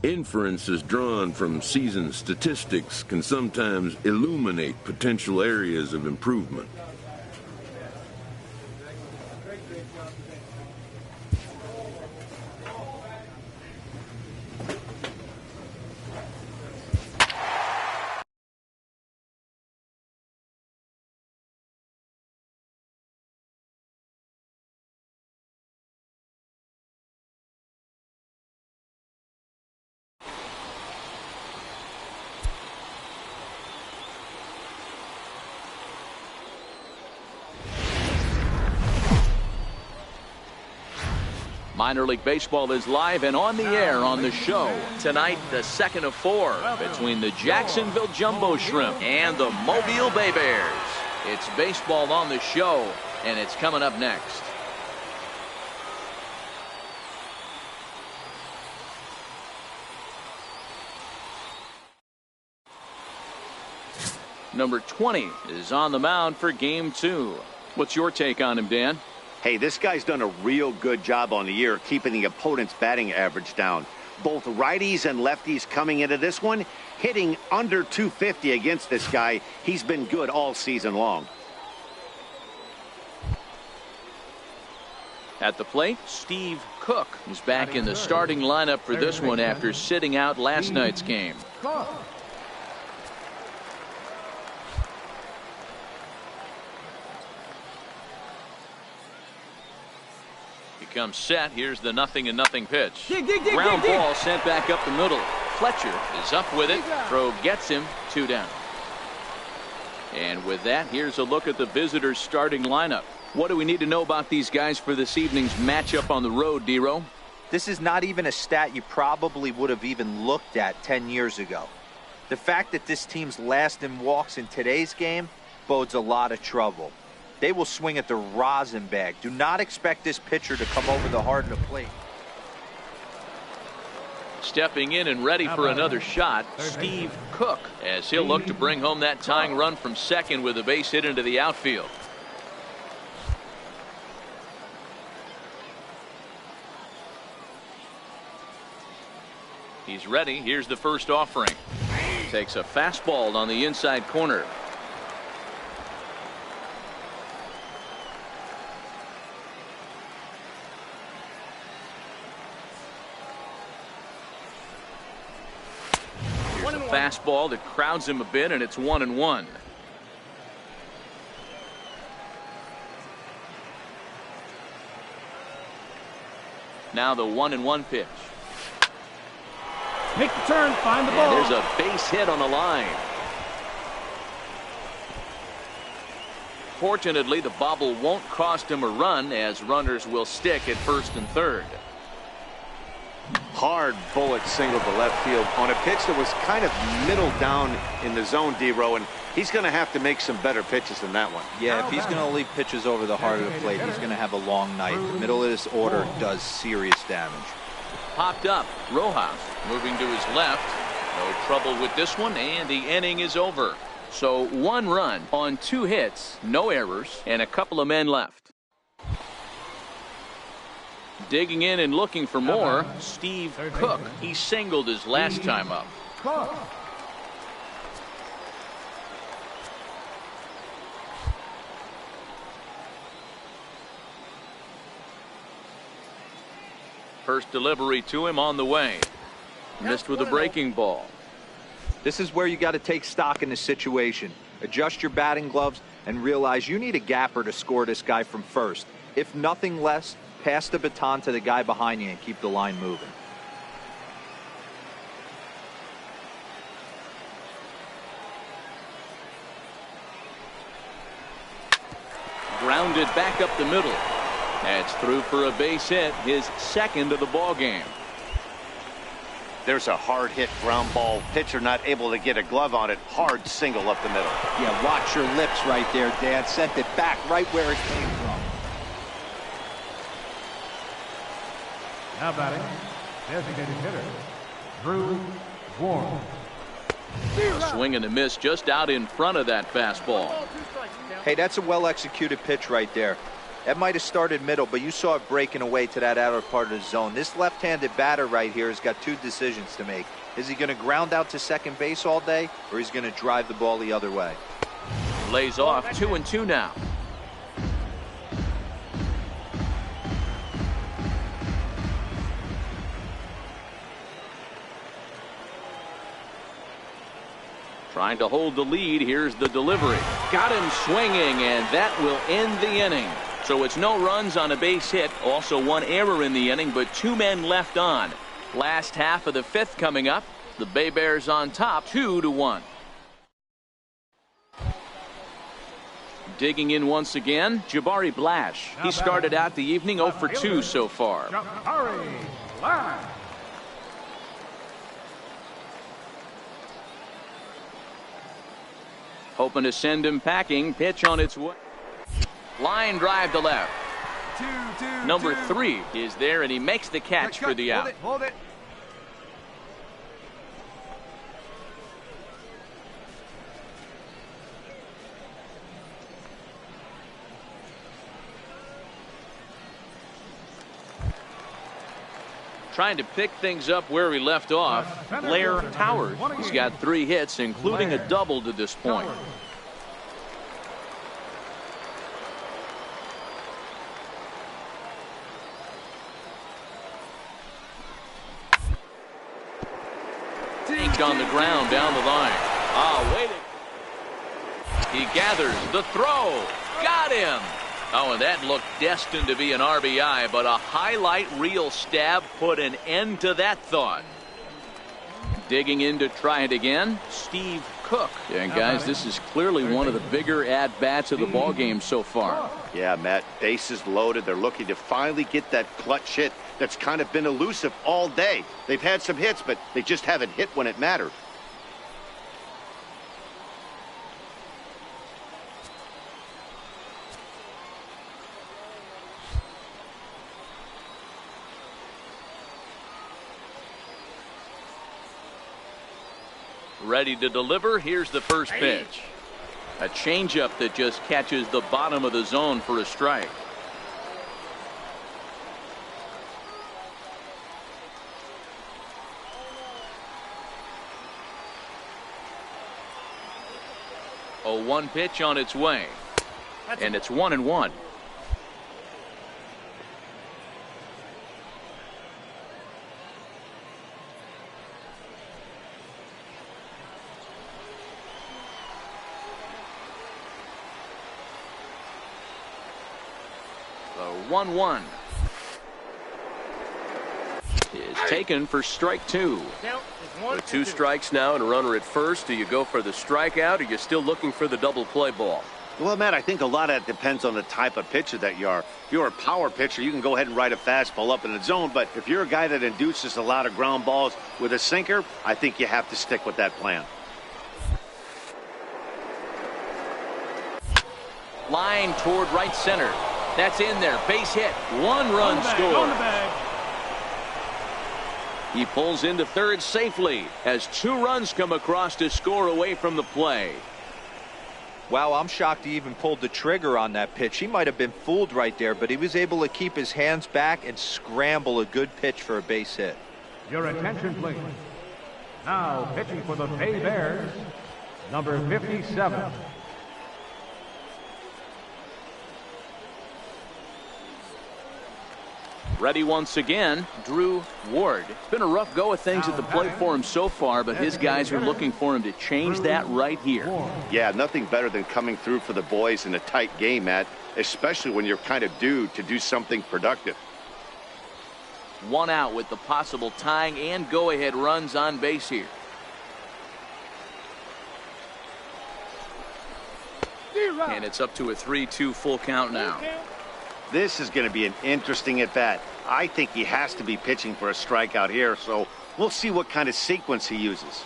Inferences drawn from season statistics can sometimes illuminate potential areas of improvement. Minor League Baseball is live and on the air on the show. Tonight, the second of four between the Jacksonville Jumbo Shrimp and the Mobile Bay Bears. It's baseball on the show, and it's coming up next. Number 20 is on the mound for game 2. What's your take on him, Dan? Hey, this guy's done a real good job on the year keeping the opponent's batting average down. Both righties and lefties coming into this one, hitting under 250 against this guy. He's been good all season long. At the plate, Steve Cook is back in the starting lineup for this one after sitting out last night's game. Comes set. Here's the 0-0 pitch. Ground ball sent back up the middle. Fletcher is up with it. Throw gets him. 2 down. And with that, here's a look at the visitors' starting lineup. What do we need to know about these guys for this evening's matchup on the road, D-Row? This is not even a stat you probably would have even looked at 10 years ago. The fact that this team's last in walks in today's game bodes a lot of trouble. They will swing at the rosin bag. Do not expect this pitcher to come over the heart of the plate. Stepping in and ready for another shot, Steve Cook, as he'll look to bring home that tying run from second with a base hit into the outfield. He's ready. Here's the first offering. Takes a fastball on the inside corner. Fastball that crowds him a bit, and it's 1-1. Now the 1-1 pitch. Make the turn, find the ball. And there's a base hit on the line. Fortunately, the bobble won't cost him a run, as runners will stick at first and third. hard bullet single to left field on a pitch that was kind of middle down in the zone, D-Row, and he's going to have to make some better pitches than that one. Yeah, if he's going to leave pitches over the heart of the plate, he's going to have a long night. The middle of this order does serious damage. Popped up. Rojas moving to his left. No trouble with this one, and the inning is over. So 1 run on 2 hits, no errors, and a couple of men left. Digging in and looking for more, Steve Cook. He singled his last time up. First delivery to him on the way. Missed with a breaking ball. This is where you got to take stock in the situation. Adjust your batting gloves and realize you need a gapper to score this guy from first. If nothing less, pass the baton to the guy behind you and keep the line moving. Grounded back up the middle. That's through for a base hit, his second of the ball game. There's a hard hit ground ball. Pitcher not able to get a glove on it. Hard single up the middle. Yeah, watch your lips right there, Dan. Sent it back right where it came from. Now batting, designated hitter, Drew Warren. A swing and a miss just out in front of that fastball. Hey, that's a well-executed pitch right there. That might have started middle, but you saw it breaking away to that outer part of the zone. This left-handed batter right here has got 2 decisions to make. Is he going to ground out to second base all day, or he's going to drive the ball the other way? Lays off 2-2 now. Trying to hold the lead. Here's the delivery. Got him swinging, and that will end the inning. So it's no runs on a base hit. Also 1 error in the inning, but 2 men left on. Last half of the 5th coming up. The Bay Bears on top, 2-1. Digging in once again, Jabari Blash. He started out the evening 0 for 2 so far. Jabari Blash. Hoping to send him packing. Pitch on its way. Line drive to left. Number 3 is there, and he makes the catch for the out. Hold it. Trying to pick things up where he left off, Blair Towers. He's got 3 hits, including a double to this point. Tanked on the ground down the line. Waiting. He gathers the throw. Got him. Oh, and that looked destined to be an RBI, but a highlight reel stab put an end to that thought. Digging in to try it again, Steve Cook. And guys, this is clearly one of the bigger at-bats of the ballgame so far. Yeah, Matt, bases loaded. They're looking to finally get that clutch hit that's kind of been elusive all day. They've had some hits, but they just haven't hit when it mattered. Ready to deliver. Here's the first pitch. A changeup that just catches the bottom of the zone for a strike. A 1 pitch on its way. And it's 1-1. The 1-1 is taken for strike 2. With 2 strikes now and a runner at first, do you go for the strikeout, or are you still looking for the double play ball? Well, Matt, I think a lot of that depends on the type of pitcher that you are. If you're a power pitcher, you can go ahead and ride a fastball up in the zone. But if you're a guy that induces a lot of ground balls with a sinker, I think you have to stick with that plan. Line toward right center. That's in there. Base hit. 1 run scored. He pulls into third safely as 2 runs come across to score away from the play. Wow, I'm shocked he even pulled the trigger on that pitch. He might have been fooled right there, but he was able to keep his hands back and scramble a good pitch for a base hit. Your attention, please. Now pitching for the Bay Bears, number 57. Ready once again, Drew Ward. It's been a rough go of things at the plate for him so far, but his guys are looking for him to change that right here. Yeah, nothing better than coming through for the boys in a tight game, Matt, especially when you're kind of due to do something productive. 1 out with the possible tying and go-ahead runs on base here. And it's up to a 3-2 full count now. This is going to be an interesting at-bat. I think he has to be pitching for a strikeout here, so we'll see what kind of sequence he uses.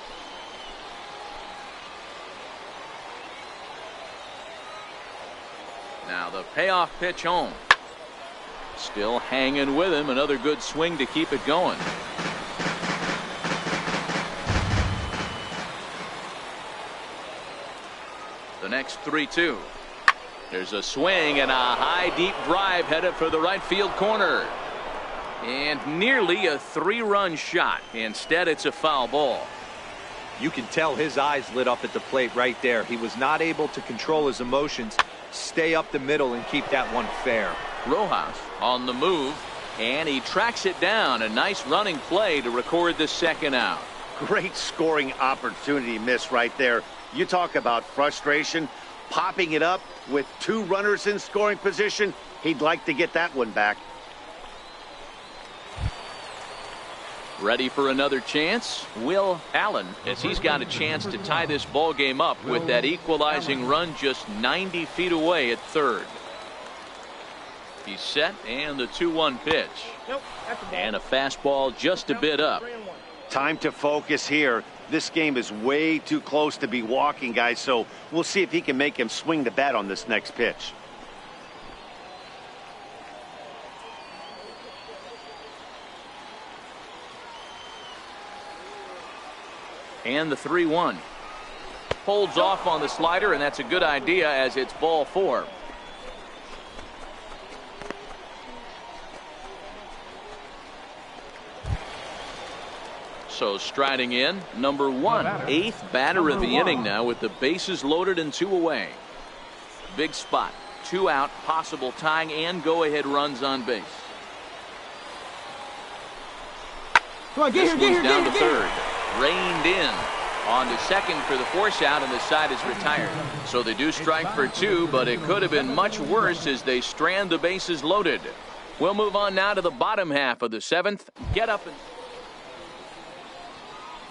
Now the payoff pitch home. Still hanging with him. Another good swing to keep it going. The next 3-2. There's a swing and a high deep drive headed for the right field corner. And nearly a 3-run shot. Instead, it's a foul ball. You can tell his eyes lit up at the plate right there. He was not able to control his emotions, stay up the middle, and keep that one fair. Rojas on the move, and he tracks it down. A nice running play to record the second out. Great scoring opportunity miss right there. You talk about frustration. Popping it up with 2 runners in scoring position. He'd like to get that one back. Ready for another chance? Will Allen, as he's got a chance to tie this ball game up with that equalizing run just 90 feet away at third. He's set, and the 2-1 pitch. And a fastball just a bit up. Time to focus here. This game is way too close to be walking, guys, so we'll see if he can make him swing the bat on this next pitch. And the 3-1. Holds off on the slider, and that's a good idea as it's ball 4. So striding in, number 1, 8th batter of the inning now with the bases loaded and 2 away. Big spot, 2 out, possible tying and go-ahead runs on base. Down to third, reined in. On to second for the force out, and the side is retired. So they do strike for 2, but it could have been much worse as they strand the bases loaded. We'll move on now to the bottom half of the 7th. Get up and...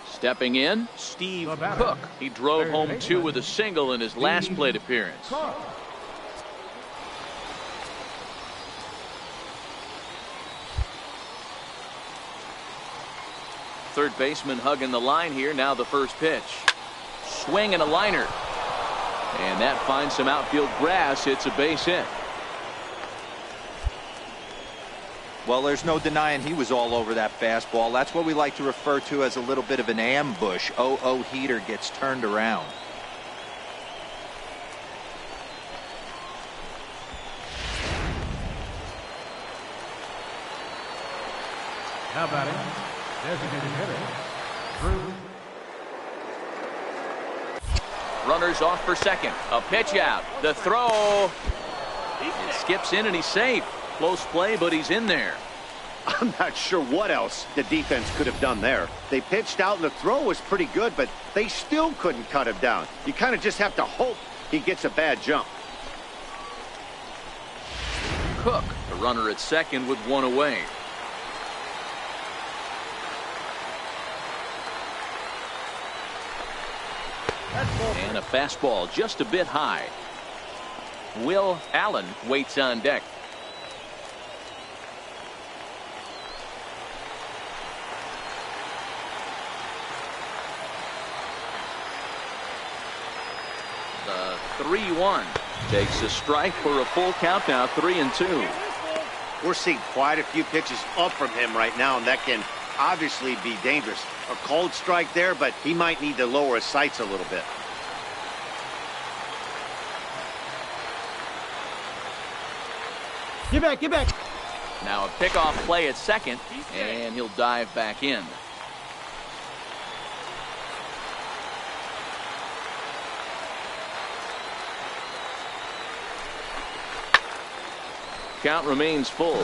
Stepping in, Steve Cook. He drove home 2 with a single in his last plate appearance. Third baseman hugging the line here. Now the first pitch. Swing and a liner. And that finds some outfield grass. It's a base hit. Well, there's no denying he was all over that fastball. That's what we like to refer to as a little bit of an ambush. 0-0 heater gets turned around. Now batting, designated hitter, Drew. Runners off for second. A pitch out. The throw. It skips in and he's safe. Close play, but he's in there. I'm not sure what else the defense could have done there. They pitched out and the throw was pretty good, but they still couldn't cut him down. You kind of just have to hope he gets a bad jump. Cook, the runner at second with 1 away. And a fastball just a bit high. Will Allen waits on deck. The 3-1 takes a strike for a full count now, 3-2. We're seeing quite a few pitches up from him right now, and that can obviously be dangerous. A cold strike there, but he might need to lower his sights a little bit. Get back, get back. Now a pickoff play at second, and he'll dive back in. Count remains full.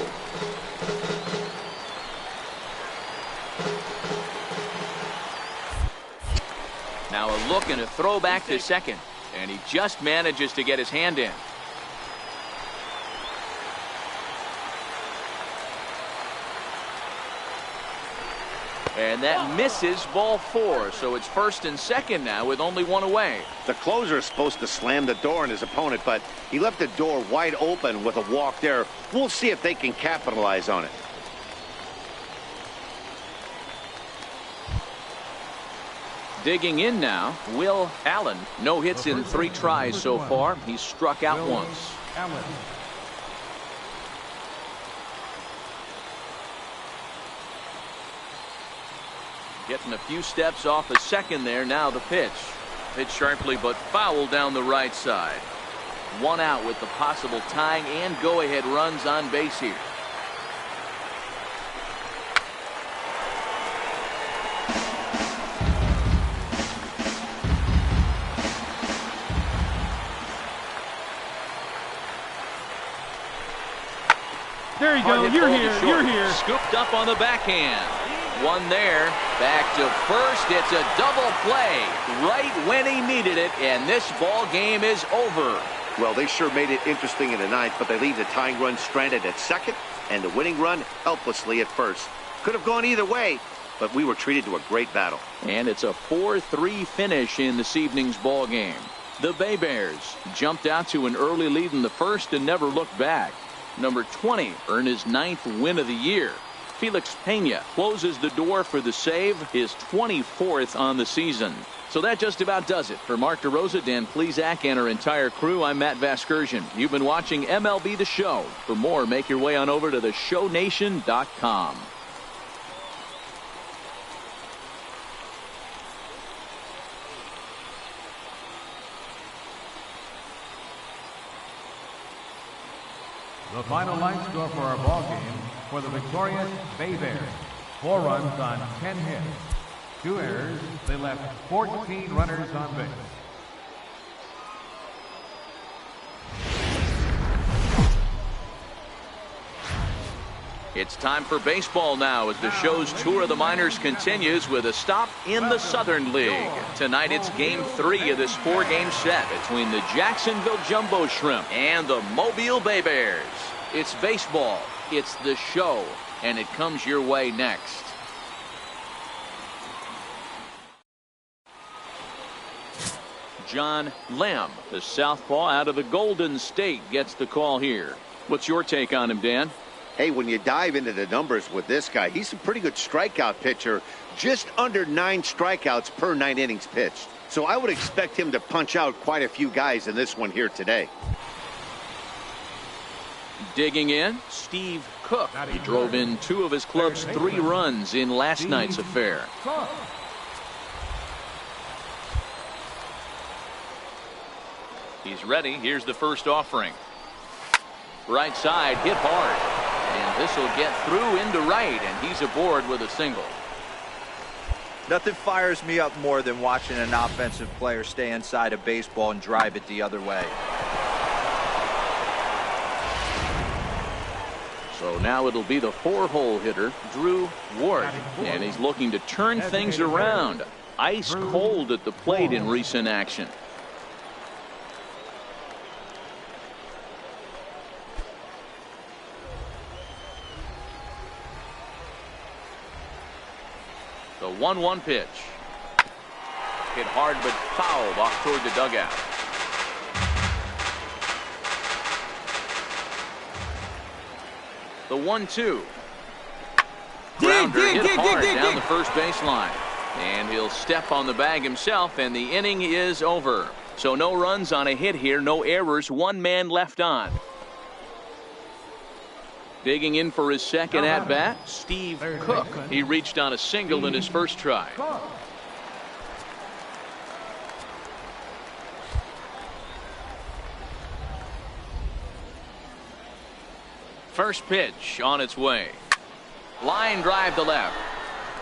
Now a look and a throw back to second, and he just manages to get his hand in. And that misses, ball 4, so it's first and second now with only one away. The closer is supposed to slam the door on his opponent, but he left the door wide open with a walk there. We'll see if they can capitalize on it. Digging in now, Will Allen. No hits in 3 tries so far. He's struck out once. Allen. Getting a few steps off a second there. Now the pitch. Hit sharply but foul down the right side. 1 out with the possible tying and go-ahead runs on base here. There you go. You're here. You're here. Scooped up on the backhand. 1 there. Back to first. It's a double play right when he needed it, and this ball game is over. Well, they sure made it interesting in the 9th, but they leave the tying run stranded at second and the winning run helplessly at first. Could have gone either way, but we were treated to a great battle. And it's a 4-3 finish in this evening's ball game. The Bay Bears jumped out to an early lead in the first and never looked back. Number 20 earned his 9th win of the year. Felix Pena closes the door for the save, his 24th on the season. So that just about does it. For Mark DeRosa, Dan Plesac, and our entire crew, I'm Matt Vasgersian. You've been watching MLB The Show. For more, make your way on over to theshownation.com. The final line score for our ball game for the victorious Bay Bears. 4 runs on 10 hits. 2 errors. They left 14 runners on base. It's time for baseball now as the show's tour of the minors continues with a stop in the Southern League. Tonight it's game 3 of this 4-game set between the Jacksonville Jumbo Shrimp and the Mobile Bay Bears. It's baseball, it's the show, and it comes your way next. John Lamb, the southpaw out of the Golden State, gets the call here. What's your take on him, Dan? Hey, when you dive into the numbers with this guy, he's a pretty good strikeout pitcher, just under 9 strikeouts per 9 innings pitched. So I would expect him to punch out quite a few guys in this one here today. Digging in, Steve Cook. He drove in 2 of his club's 3 runs in last night's affair. He's ready. Here's the first offering. Right side, hit hard. And this will get through into right, and he's aboard with a single. Nothing fires me up more than watching an offensive player stay inside of baseball and drive it the other way. So now it'll be the 4-hole hitter, Drew Ward, and he's looking to turn things around. Ice cold at the plate in recent action. The 1-1 pitch. Hit hard but fouled off toward the dugout. The 1-2. Grounder hit hard down the first baseline. And he'll step on the bag himself, and the inning is over. So no runs on a hit here, no errors, one man left on. Digging in for his second at-bat, Steve Cook. He reached on a single in his first try. First pitch on its way. Line drive to left.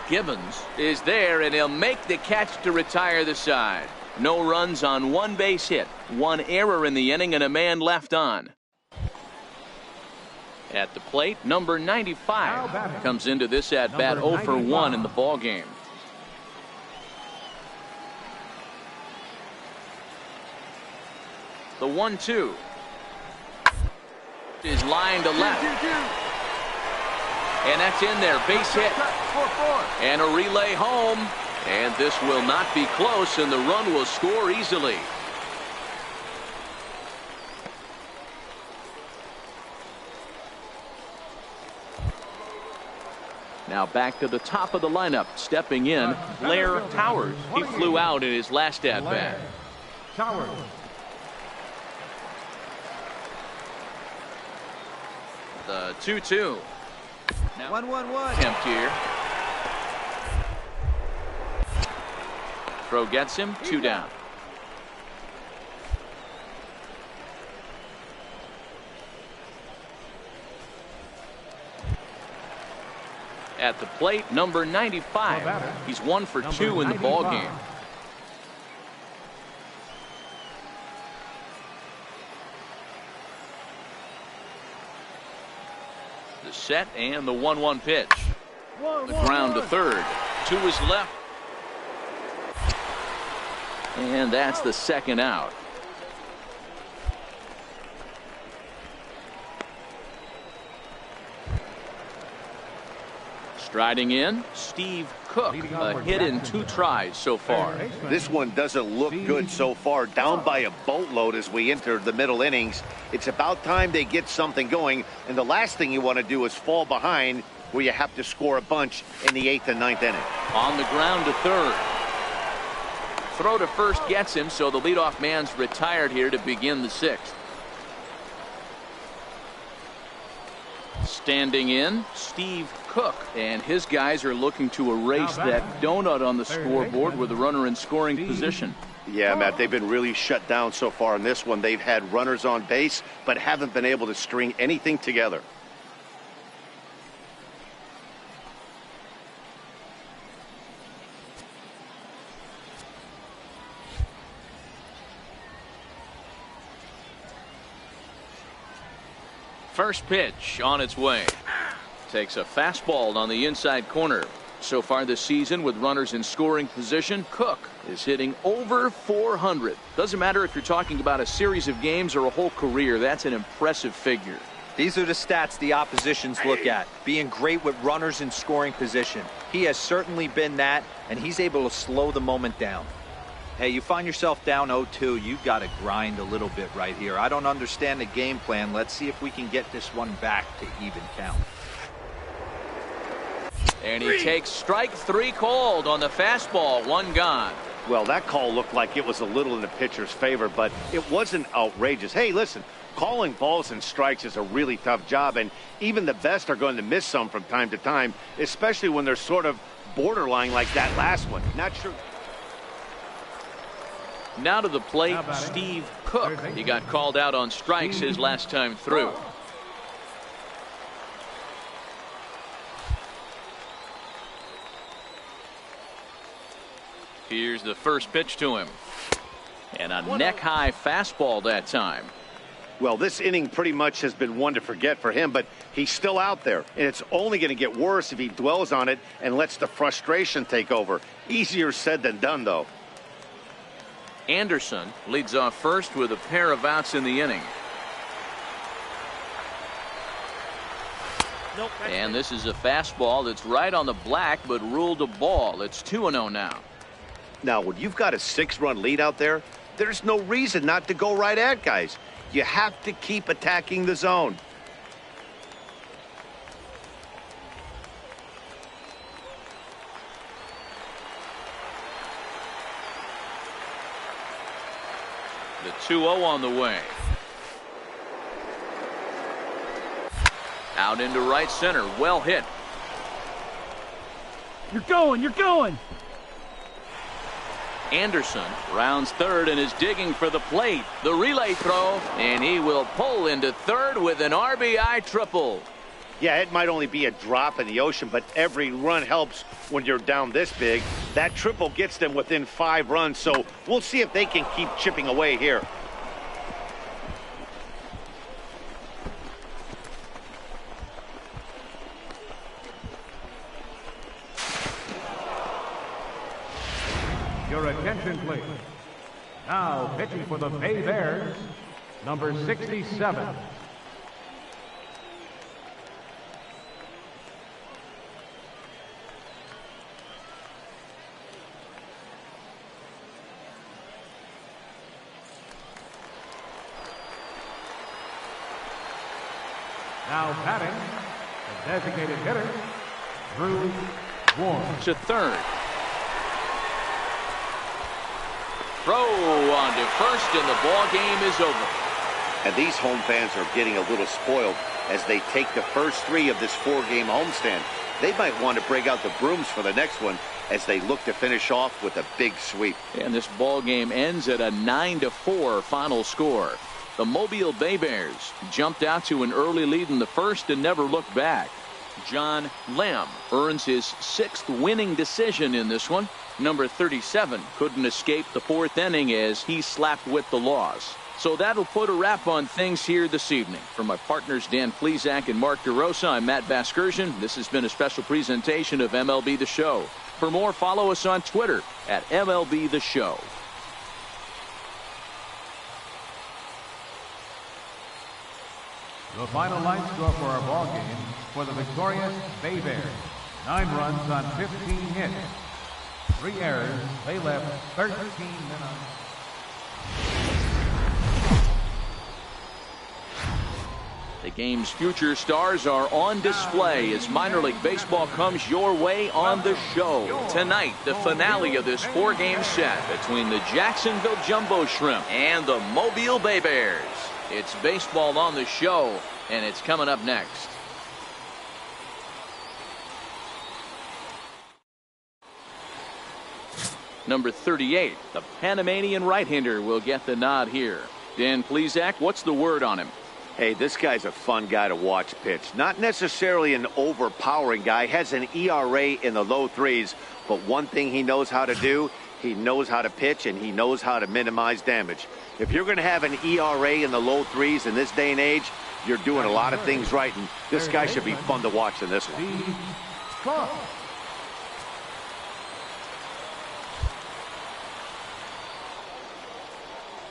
Gibbons is there, and he'll make the catch to retire the side. No runs on one base hit, one error in the inning, and a man left on. At the plate, number 95 comes into this at bat 0 for 1 in the ball game. The 1-2 is lined to left. And that's in there, base hit. And a relay home. And this will not be close, and the run will score easily. Now back to the top of the lineup. Stepping in, Blair Towers. He flew out in his last at-bat. Towers. The 2-2. 1-1-1. Attempt here. Throw gets him, 2 down. At the plate, number 95. He's 1 for 2 in the ball game. The set and the 1-1 pitch. The ground to third. To his left. And that's the second out. Striding in, Steve Cook. A hit in 2 tries so far. This one doesn't look good so far. Down by a boatload as we enter the middle innings. It's about time they get something going. And the last thing you want to do is fall behind where you have to score a bunch in the 8th and 9th inning. On the ground to third. Throw to first gets him, so the leadoff man's retired here to begin the 6th. Standing in, Steve Cook, and his guys are looking to erase that donut on the scoreboard with a runner in scoring position. Yeah, Matt, they've been really shut down so far in this one. They've had runners on base, but haven't been able to string anything together. First pitch on its way. Takes a fastball on the inside corner. So far this season, with runners in scoring position, Cook is hitting over 400. Doesn't matter if you're talking about a series of games or a whole career. That's an impressive figure. These are the stats the oppositions look at. Being great with runners in scoring position. He has certainly been that, and he's able to slow the moment down. Hey, you find yourself down 0-2, you've got to grind a little bit right here. I don't understand the game plan. Let's see if we can get this one back to even count. And he takes strike 3 called on the fastball. 1 gone. Well, that call looked like it was a little in the pitcher's favor, but it wasn't outrageous. Hey, listen, calling balls and strikes is a really tough job, and even the best are going to miss some from time to time, especially when they're sort of borderline like that last one. Not sure. Now to the plate, Steve Cook. He got called out on strikes his last time through. Here's the first pitch to him. And a neck-high fastball that time. Well, this inning pretty much has been one to forget for him, but he's still out there. And it's only going to get worse if he dwells on it and lets the frustration take over. Easier said than done, though. Anderson leads off first with a pair of outs in the inning. And this is a fastball that's right on the black but ruled a ball. It's 2-0 now. Now, when you've got a 6-run lead out there, there's no reason not to go right at guys. You have to keep attacking the zone. The 2-0 on the way. Out into right center. Well hit. You're going. You're going. Anderson rounds third and is digging for the plate. The relay throw, and he will pull into third with an RBI triple. Yeah, it might only be a drop in the ocean, but every run helps when you're down this big. That triple gets them within 5 runs, so we'll see if they can keep chipping away here. Your attention, please. Now pitching for the Bay Bears, number 67. Now batting, the designated hitter, Drew Warren. To third. Throw on to first, and the ball game is over. And these home fans are getting a little spoiled as they take the first 3 of this 4-game homestand. They might want to break out the brooms for the next one as they look to finish off with a big sweep. And this ball game ends at a 9-4 final score. The Mobile Bay Bears jumped out to an early lead in the first and never looked back. John Lamb earns his 6th winning decision in this one. Number 37 couldn't escape the 4th inning as he slapped with the loss. So that'll put a wrap on things here this evening. For my partners Dan Plesac and Mark DeRosa, I'm Matt Vasgersian. This has been a special presentation of MLB The Show. For more, follow us on Twitter at MLB The Show. The final line score for our ball game for the victorious Bay Bears. 9 runs on 15 hits. 3 errors. They left 13 men on. The game's future stars are on display as minor league baseball comes your way on the show. Tonight, the finale of this 4-game set between the Jacksonville Jumbo Shrimp and the Mobile Bay Bears. It's baseball on the show, and it's coming up next. Number 38, the Panamanian right-hander will get the nod here. Dan Plesac, what's the word on him? Hey, this guy's a fun guy to watch pitch. Not necessarily an overpowering guy. Has an ERA in the low 3s. But one thing he knows how to do, he knows how to pitch, and he knows how to minimize damage. If you're going to have an ERA in the low 3s in this day and age, you're doing a lot of things right. And this guy should be fun to watch in this one.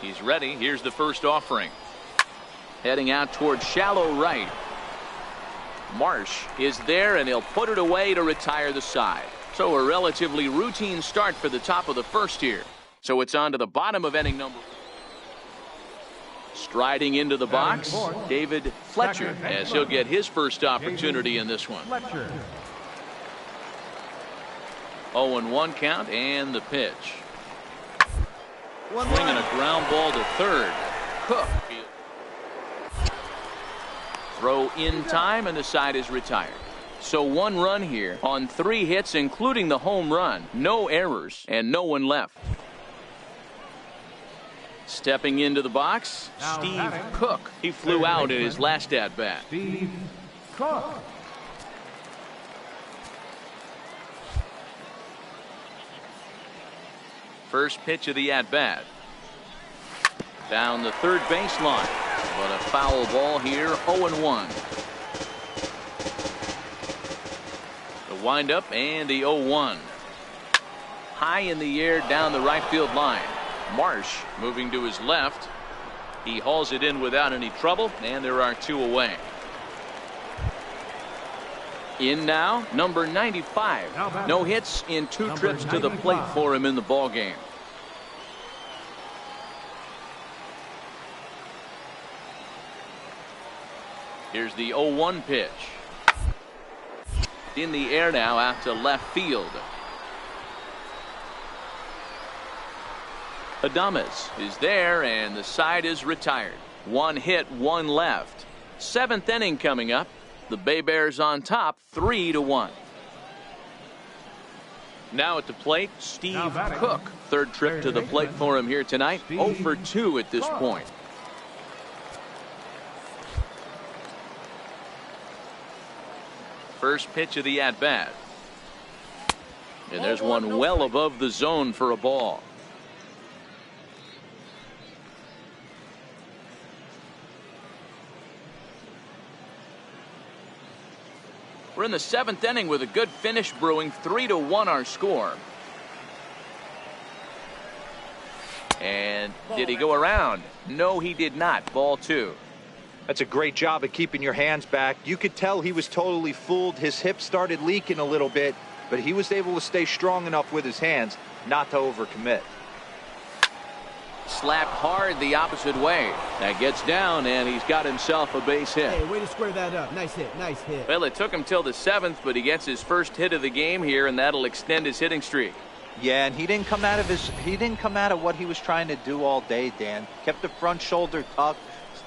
He's ready. Here's the first offering. Heading out toward shallow right. Marsh is there, and he'll put it away to retire the side. So a relatively routine start for the top of the first here. So it's on to the bottom of inning number. Striding into the box, David Fletcher, as he'll get his first opportunity in this one. 0-1 count, and the pitch. Swinging a ground ball to third. Cook. Throw in time, and the side is retired. So 1 run here on 3 hits, including the home run. No errors, and no one left. Stepping into the box, Steve Cook. He flew out in his last at-bat. Steve Cook. First pitch of the at-bat. Down the third baseline. But a foul ball here, 0-1. The windup and the 0-1. High in the air down the right field line. Marsh moving to his left. He hauls it in without any trouble, and there are 2 away. In now, number 95. No hits in 2 trips to the plate for him in the ball game. Here's the 0-1 pitch. In the air now out to left field. Adames is there, and the side is retired. 1 hit, 1 left. 7th inning coming up. The Bay Bears on top, 3-1. Now at the plate, Steve Cook. 3rd trip to the plate for him here tonight. 0 for 2 at this point. First pitch of the at-bat. And there's one well above the zone for a ball. We're in the 7th inning with a good finish brewing. 3-1 our score. And did he go around? No, he did not. Ball 2. That's a great job of keeping your hands back. You could tell he was totally fooled. His hip started leaking a little bit, but he was able to stay strong enough with his hands not to overcommit. Slapped hard the opposite way. That gets down, and he's got himself a base hit. Hey, way to square that up. Nice hit, nice hit. Well, it took him till the 7th, but he gets his first hit of the game here, and that'll extend his hitting streak. Yeah, and he didn't come out of what he was trying to do all day, Dan. Kept the front shoulder tucked,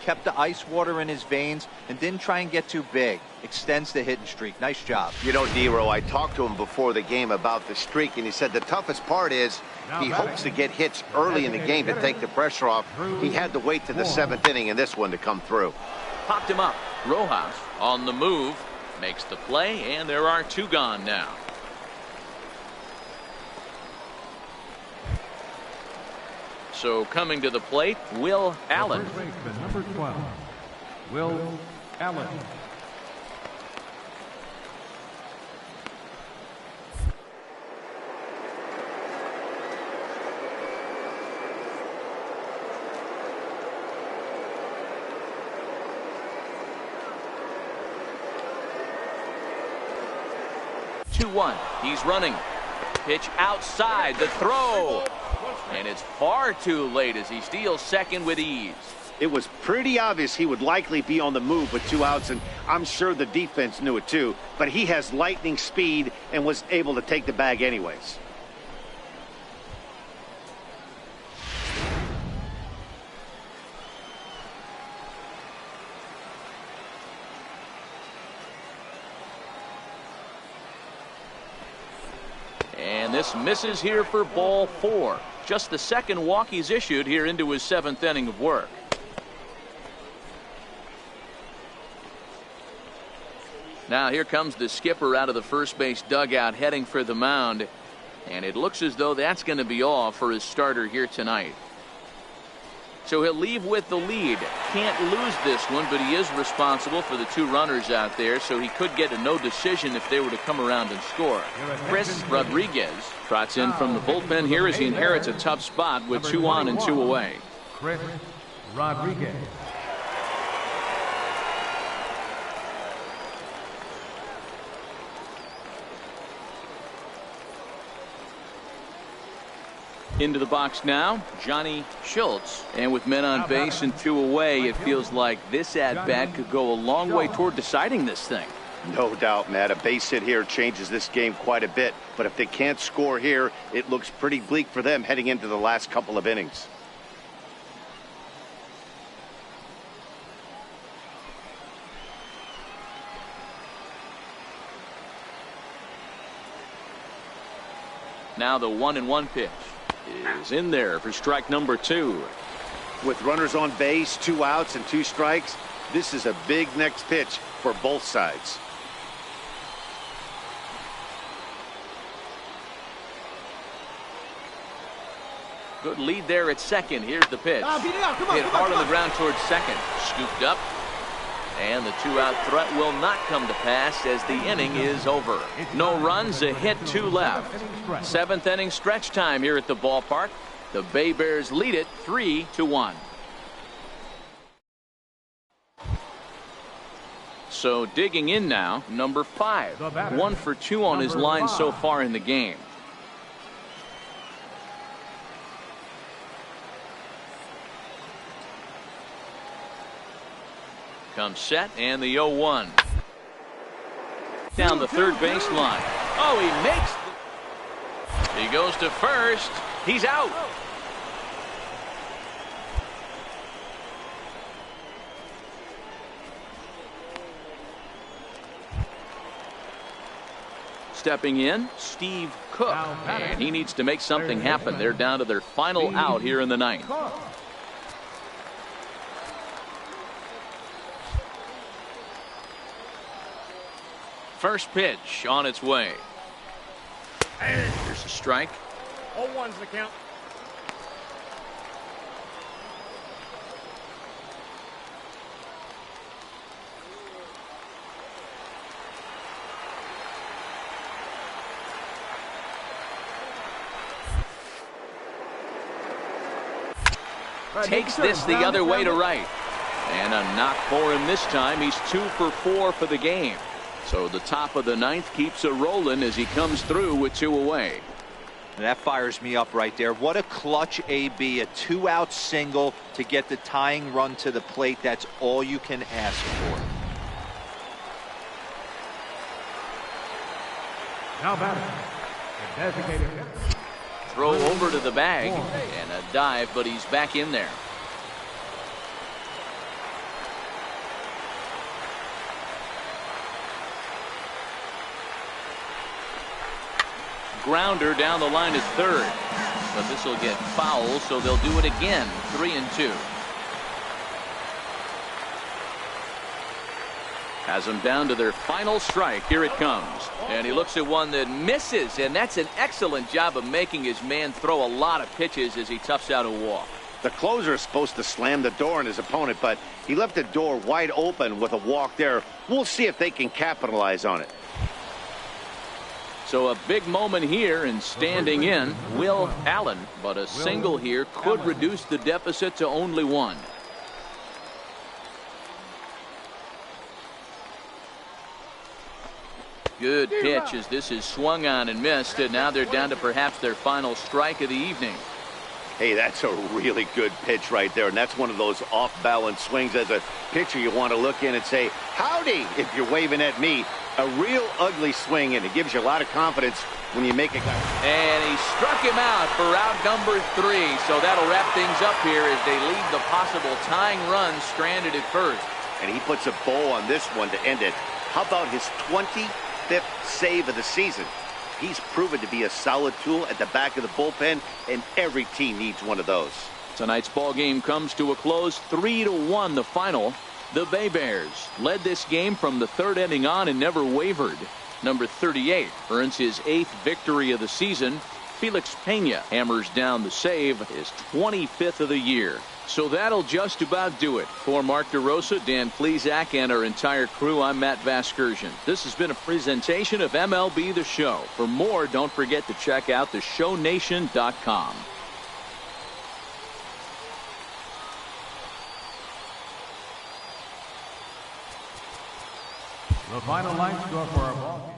kept the ice water in his veins, and didn't try and get too big. Extends the hitting streak. Nice job. You know, Dero, I talked to him before the game about the streak, and he said the toughest part is he hopes to get hits early in the game to take the pressure off. He had to wait to the 7th inning in this one to come through. Popped him up. Rojas on the move. Makes the play, and there are 2 gone now. So coming to the plate, Will Allen. First baseman, number 12, Will Allen. He's running. Pitch outside, the throw. And it's far too late as he steals second with ease. It was pretty obvious he would likely be on the move with 2 outs, and I'm sure the defense knew it too. But he has lightning speed and was able to take the bag anyways. And this misses here for ball 4. Just the 2nd walk he's issued here into his 7th inning of work. Now here comes the skipper out of the first base dugout heading for the mound. And it looks as though that's going to be all for his starter here tonight. So he'll leave with the lead. Can't lose this one, but he is responsible for the 2 runners out there, so he could get a no decision if they were to come around and score. Chris Rodriguez trots in from the bullpen here as he inherits a tough spot with 2 on and 2 away. Chris Rodriguez. Into the box now, Johnny Schultz. And with men on base and 2 away, it feels like this at-bat could go a long way toward deciding this thing. No doubt, Matt. A base hit here changes this game quite a bit. But if they can't score here, it looks pretty bleak for them heading into the last couple of innings. Now the 1-1 pitch is in there for strike number 2. With runners on base, 2 outs and 2 strikes, this is a big next pitch for both sides. Good lead there at second. Here's the pitch. Hit hard on the ground towards second. Scooped up. And the 2-out threat will not come to pass as the inning is over. No runs, a hit, 2 left. 7th inning stretch time here at the ballpark. The Bay Bears lead it 3-1. So digging in now, number 5. 1 for 2 on his line so far in the game. Comes set, and the 0-1. Down the third baseline. Oh, he makes. He goes to first. He's out. stepping in, Steve Cook, and he needs to make something happen. They're down to their final out here in the ninth. First pitch on its way. Here's a strike. 0-1's the count. Takes this the other way to right. And a knock for him this time. He's 2 for 4 for the game. So the top of the ninth keeps it rolling as he comes through with 2 away. And that fires me up right there. What a clutch AB, a 2-out single to get the tying run to the plate. That's all you can ask for. Now batting, the designated hitter. Throw over to the bag and a dive, but he's back in there. Grounder down the line is third, but this will get foul, so they'll do it again. 3-2. Has them down to their final strike. Here it comes, and he looks at one that misses, and that's an excellent job of making his man throw a lot of pitches as he toughs out a walk. The closer is supposed to slam the door on his opponent, but he left the door wide open with a walk there. We'll see if they can capitalize on it. So a big moment here, and standing in, Will Allen, but a single here could reduce the deficit to only 1. Good pitch as this is swung on and missed, and now they're down to perhaps their final strike of the evening. Hey, that's a really good pitch right there, and that's one of those off-balance swings. As a pitcher, you want to look in and say, howdy, if you're waving at me. A real ugly swing, and it gives you a lot of confidence when you make a guy. And he struck him out for out number 3, so that'll wrap things up here as they leave the possible tying run stranded at first. And he puts a bow on this one to end it. How about his 25th save of the season? He's proven to be a solid tool at the back of the bullpen, and every team needs one of those. Tonight's ball game comes to a close, 3-1 the final. The Bay Bears led this game from the 3rd inning on and never wavered. Number 38 earns his 8th victory of the season. Felix Pena hammers down the save, his 25th of the year. So that'll just about do it. For Mark DeRosa, Dan Plesac, and our entire crew, I'm Matt Vasgersian. This has been a presentation of MLB The Show. For more, don't forget to check out theshownation.com. The final line score for our ball game.